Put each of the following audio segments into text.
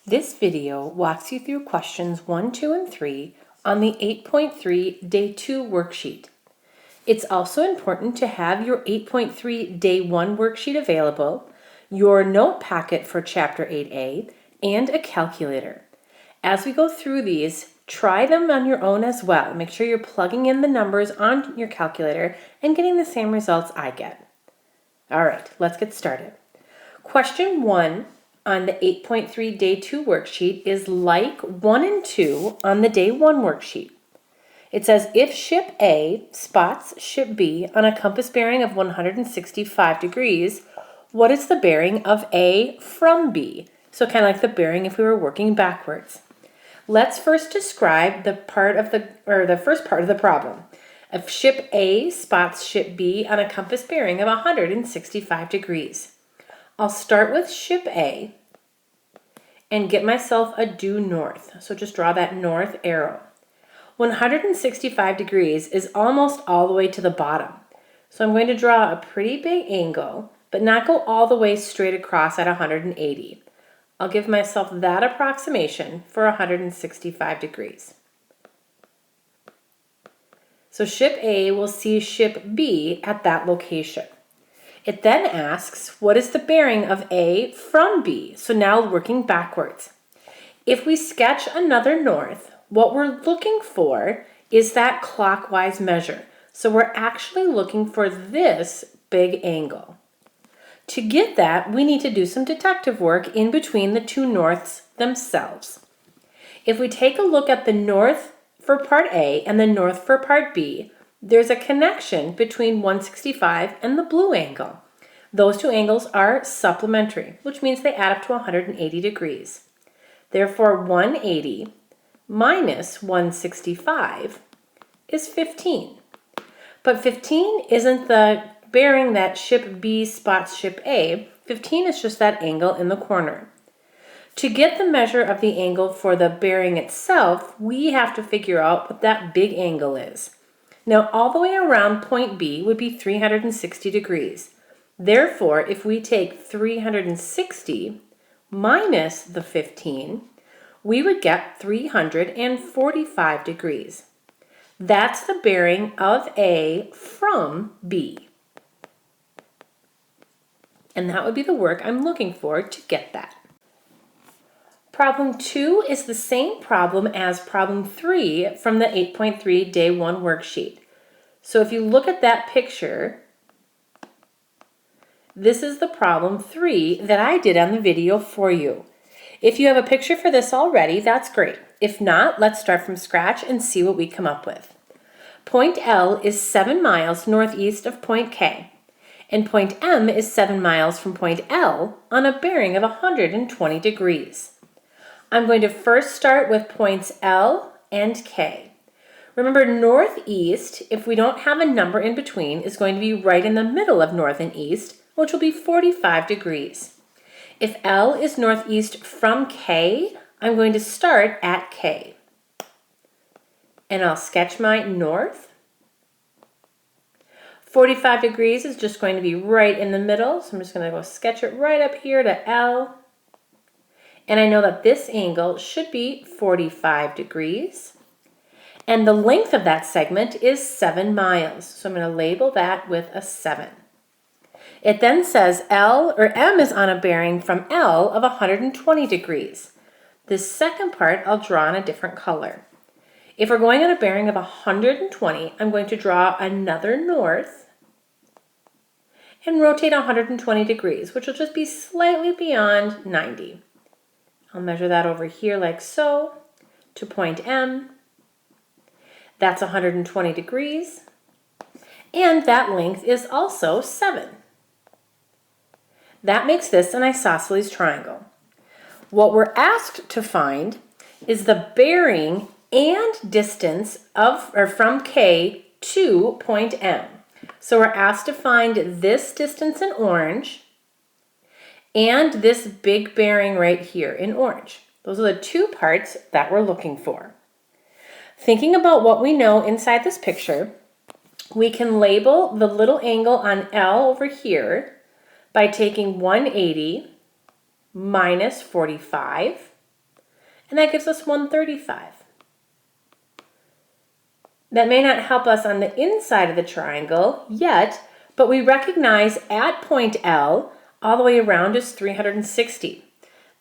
This video walks you through questions 1, 2, and 3 on the 8.3 Day 2 worksheet. It's also important to have your 8.3 Day 1 worksheet available, your note packet for Chapter 8A, and a calculator. As we go through these, try them on your own as well. Make sure you're plugging in the numbers on your calculator and getting the same results I get. All right, let's get started. Question 1 on the 8.3 Day 2 worksheet is like 1 and 2 on the Day 1 worksheet. It says if ship A spots ship B on a compass bearing of 165 degrees, what is the bearing of A from B? So kind of like the bearing if we were working backwards. Let's first describe the first part of the problem. If ship A spots ship B on a compass bearing of 165 degrees. I'll start with ship A and get myself a due north. So just draw that north arrow. 165 degrees is almost all the way to the bottom. So I'm going to draw a pretty big angle, but not go all the way straight across at 180. I'll give myself that approximation for 165 degrees. So ship A will see ship B at that location. It then asks, what is the bearing of A from B? So now working backwards. If we sketch another north, what we're looking for is that clockwise measure. So we're actually looking for this big angle. To get that, we need to do some detective work in between the two norths themselves. If we take a look at the north for part A and the north for part B, there's a connection between 165 and the blue angle. Those two angles are supplementary, which means they add up to 180 degrees. Therefore, 180 minus 165 is 15. But 15 isn't the bearing that ship B spots ship A. 15 is just that angle in the corner. To get the measure of the angle for the bearing itself, we have to figure out what that big angle is. Now, all the way around point B would be 360 degrees. Therefore, if we take 360 minus the 15, we would get 345 degrees. That's the bearing of A from B. And that would be the work I'm looking for to get that. Problem 2 is the same problem as problem 3 from the 8.3 Day 1 worksheet. So if you look at that picture, this is the problem 3 that I did on the video for you. If you have a picture for this already, that's great. If not, let's start from scratch and see what we come up with. Point L is 7 miles northeast of point K, and point M is 7 miles from point L on a bearing of 120 degrees. I'm going to first start with points L and K. Remember, northeast, if we don't have a number in between, is going to be right in the middle of north and east, which will be 45 degrees. If L is northeast from K, I'm going to start at K. And I'll sketch my north. 45 degrees is just going to be right in the middle, so I'm just going to go sketch it right up here to L. And I know that this angle should be 45 degrees. And the length of that segment is 7 miles. So I'm going to label that with a 7. It then says M is on a bearing from L of 120 degrees. This second part I'll draw in a different color. If we're going on a bearing of 120, I'm going to draw another north and rotate 120 degrees, which will just be slightly beyond 90. I'll measure that over here like so to point M. That's 120 degrees. And that length is also 7. That makes this an isosceles triangle. What we're asked to find is the bearing and distance from K to point M. So we're asked to find this distance in orange and this big bearing right here in orange. Those are the two parts that we're looking for. Thinking about what we know inside this picture, we can label the little angle on L over here by taking 180 minus 45 and that gives us 135. That may not help us on the inside of the triangle yet, but we recognize at point L, all the way around is 360.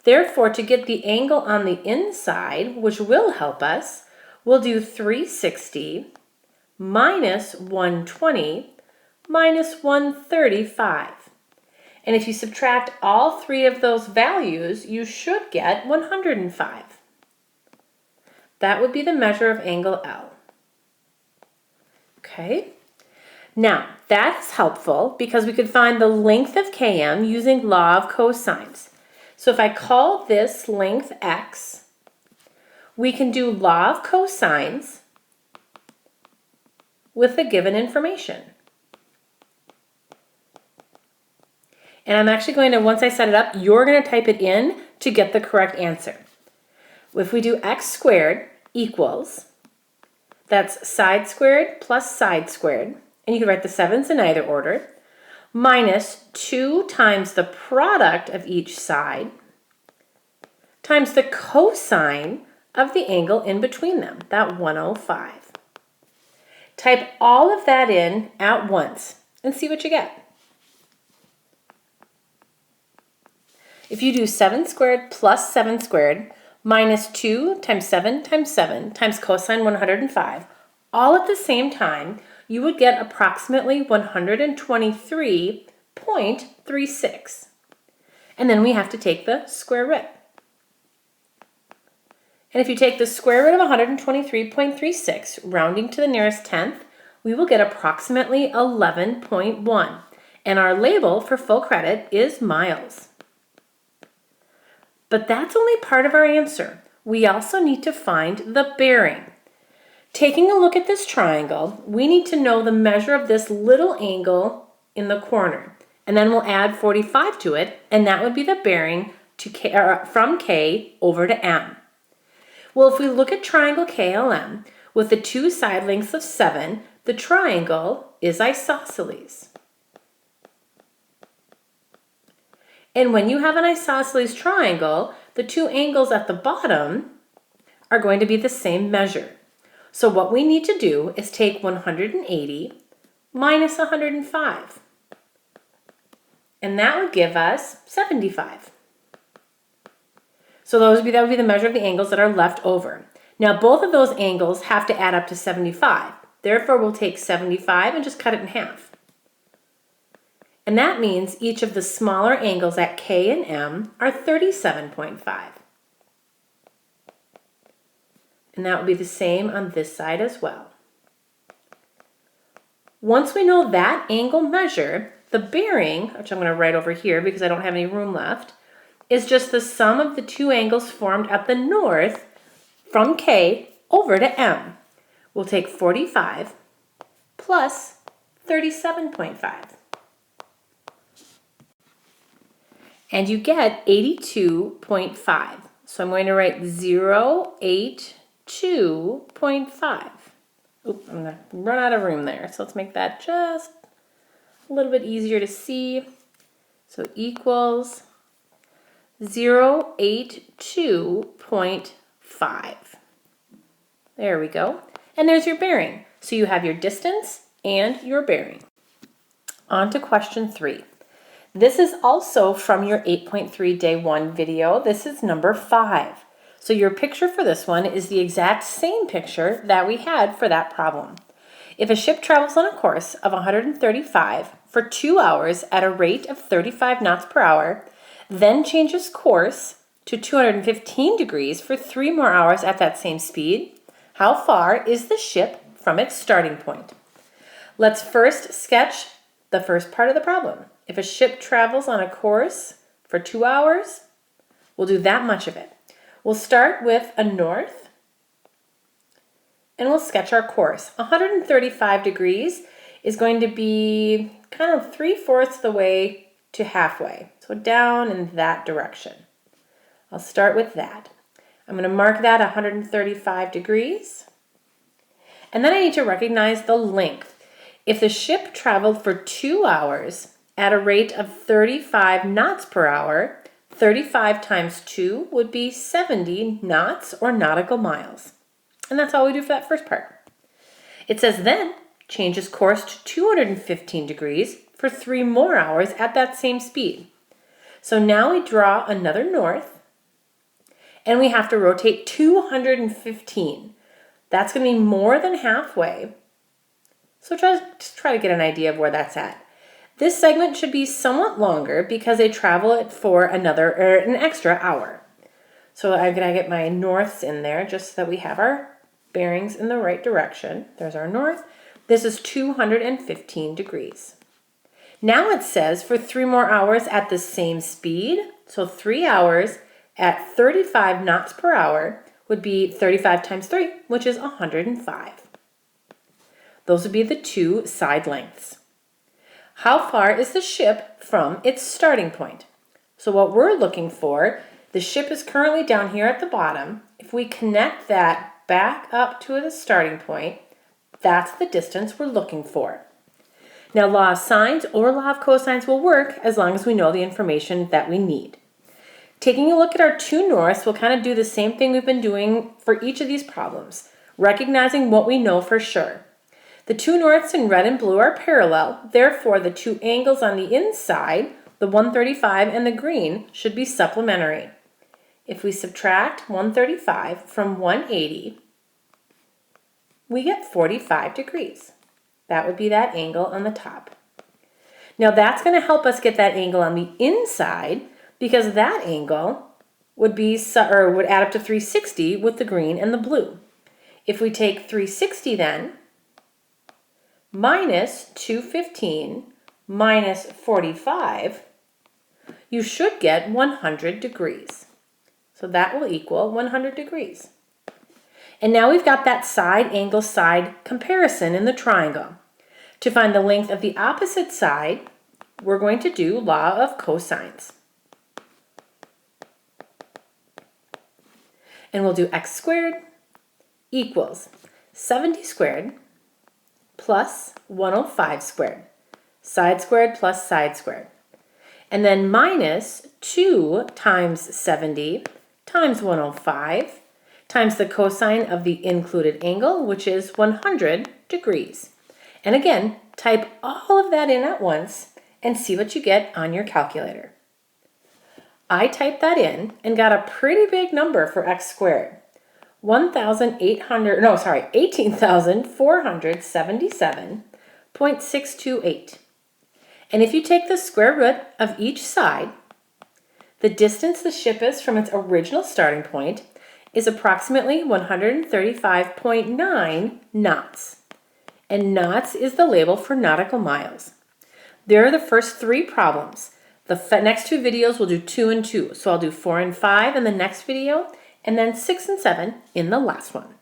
Therefore, to get the angle on the inside, which will help us, we'll do 360 minus 120 minus 135. And if you subtract all three of those values, you should get 105. That would be the measure of angle L. Okay? Now, that's helpful because we could find the length of KM using law of cosines. So if I call this length x, we can do law of cosines with the given information. And I'm actually going to, once I set it up, you're going to type it in to get the correct answer. If we do x squared equals, that's side squared plus side squared, and you can write the sevens in either order, minus 2 times the product of each side times the cosine of the angle in between them, that 105. Type all of that in at once and see what you get. If you do 7 squared plus 7 squared minus 2 times 7 times 7 times cosine 105, all at the same time, you would get approximately 123.36. And then we have to take the square root. And if you take the square root of 123.36, rounding to the nearest tenth, we will get approximately 11.1. And our label for full credit is miles. But that's only part of our answer. We also need to find the bearing. Taking a look at this triangle, we need to know the measure of this little angle in the corner. And then we'll add 45 to it, and that would be the bearing to from K over to M. Well, if we look at triangle KLM, with the two side lengths of 7, the triangle is isosceles. And when you have an isosceles triangle, the two angles at the bottom are going to be the same measure. So what we need to do is take 180 minus 105. And that would give us 75. So that would be the measure of the angles that are left over. Now both of those angles have to add up to 75. Therefore we'll take 75 and just cut it in half. And that means each of the smaller angles at K and M are 37.5. And that would be the same on this side as well. Once we know that angle measure, the bearing, which I'm going to write over here because I don't have any room left, is just the sum of the two angles formed at the north from K over to M. We'll take 45 plus 37.5. And you get 82.5. So I'm going to write 082.5. Oops, I'm going to run out of room there. So let's make that just a little bit easier to see. So equals 082.5. There we go. And there's your bearing. So you have your distance and your bearing. On to question 3. This is also from your 8.3 day 1 video. This is number 5. So your picture for this one is the exact same picture that we had for that problem. If a ship travels on a course of 135 for 2 hours at a rate of 35 knots per hour, then changes course to 215 degrees for 3 more hours at that same speed, how far is the ship from its starting point? Let's first sketch the first part of the problem. If a ship travels on a course for 2 hours, we'll do that much of it. We'll start with a north, and we'll sketch our course. 135 degrees is going to be kind of 3/4 the way to halfway. So down in that direction. I'll start with that. I'm going to mark that 135 degrees. And then I need to recognize the length. If the ship traveled for 2 hours at a rate of 35 knots per hour, 35 times 2 would be 70 knots or nautical miles. And that's all we do for that first part. It says then changes course to 215 degrees for 3 more hours at that same speed. So now we draw another north and we have to rotate 215. That's going to be more than halfway. So try to get an idea of where that's at. This segment should be somewhat longer because they travel it for an extra hour. So I'm going to get my norths in there just so that we have our bearings in the right direction. There's our north. This is 215 degrees. Now it says for 3 more hours at the same speed. So 3 hours at 35 knots per hour would be 35 times 3, which is 105. Those would be the 2 side lengths. How far is the ship from its starting point? So what we're looking for, the ship is currently down here at the bottom. If we connect that back up to the starting point, that's the distance we're looking for. Now, law of sines or law of cosines will work as long as we know the information that we need. Taking a look at our 2 norths, we'll kind of do the same thing we've been doing for each of these problems, recognizing what we know for sure. The 2 norths in red and blue are parallel, therefore the 2 angles on the inside, the 135 and the green, should be supplementary. If we subtract 135 from 180, we get 45 degrees. That would be that angle on the top. Now that's going to help us get that angle on the inside because that angle would add up to 360 with the green and the blue. If we take 360 then, minus 215 minus 45, you should get 100 degrees. So that will equal 100 degrees. And now we've got that side angle side comparison in the triangle. To find the length of the opposite side, we're going to do law of cosines. And we'll do x squared equals 70 squared plus 105 squared. Side squared plus side squared. And then minus 2 times 70 times 105 times the cosine of the included angle, which is 100 degrees. And again, type all of that in at once and see what you get on your calculator. I typed that in and got a pretty big number for x squared. 18,477.628. And if you take the square root of each side, the distance the ship is from its original starting point is approximately 135.9 knots. And knots is the label for nautical miles. There are the first 3 problems. The next 2 videos will do 2 and 2. So I'll do 4 and 5 in the next video, and then 6 and 7 in the last one.